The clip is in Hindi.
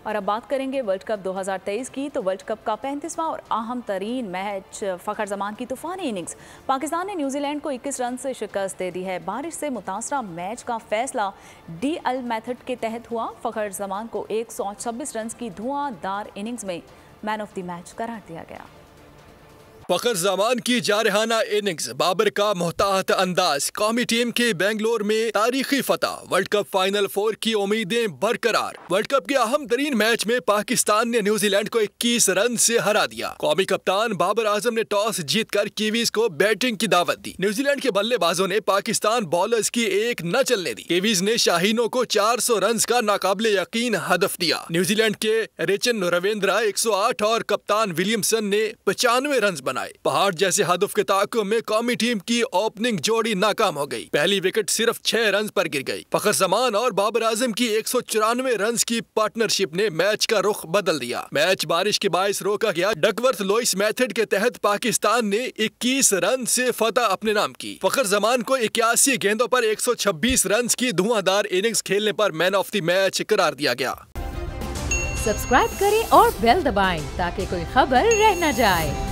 और अब बात करेंगे वर्ल्ड कप 2023 की। तो वर्ल्ड कप का 35वां और अहम तरीन मैच फ़खर जमान की तूफानी इनिंग्स। पाकिस्तान ने न्यूजीलैंड को 21 रन से शिकस्त दे दी है। बारिश से मुतासरा मैच का फैसला DL मेथड के तहत हुआ। फ़खर जमान को 126 रन की धुआंधार इनिंग्स में मैन ऑफ द मैच करार दिया गया। फ़खर जमान की जारहाना इनिंग्स, बाबर का मोहतात अंदाज, कौमी टीम के बेंगलोर में तारीखी फतह, वर्ल्ड कप फाइनल 4 की उम्मीदें बरकरार। वर्ल्ड कप के अहम तरीन मैच में पाकिस्तान ने न्यूजीलैंड को 21 रन से हरा दिया। कौमी कप्तान बाबर आजम ने टॉस जीतकर कीवीज को बैटिंग की दावत दी। न्यूजीलैंड के बल्लेबाजों ने पाकिस्तान बॉलर्स की एक न चलने दी। कीवीज ने शाहीनों को 400 रन का नाकाबिले यकीन हदफ दिया। न्यूजीलैंड के रिचन रविंद्रा 108 और कप्तान विलियमसन ने 95 रन बनाए। पहाड़ जैसे हदफ के ताक़ुब में कौमी टीम की ओपनिंग जोड़ी नाकाम हो गई। पहली विकेट सिर्फ 6 रन पर गिर गई। फ़खर जमान और बाबर आजम की 194 रन की पार्टनरशिप ने मैच का रुख बदल दिया। मैच बारिश के बायस रोका गया। डकवर्थ लुईस मेथड के तहत पाकिस्तान ने 21 रन से फतह अपने नाम की। फ़खर जमान को 81 गेंदों पर 126 रन की धुआंधार इनिंग्स खेलने पर मैन ऑफ द मैच करार दिया गया। सब्सक्राइब करें और बेल दबाएं ताकि कोई खबर रह न जाए।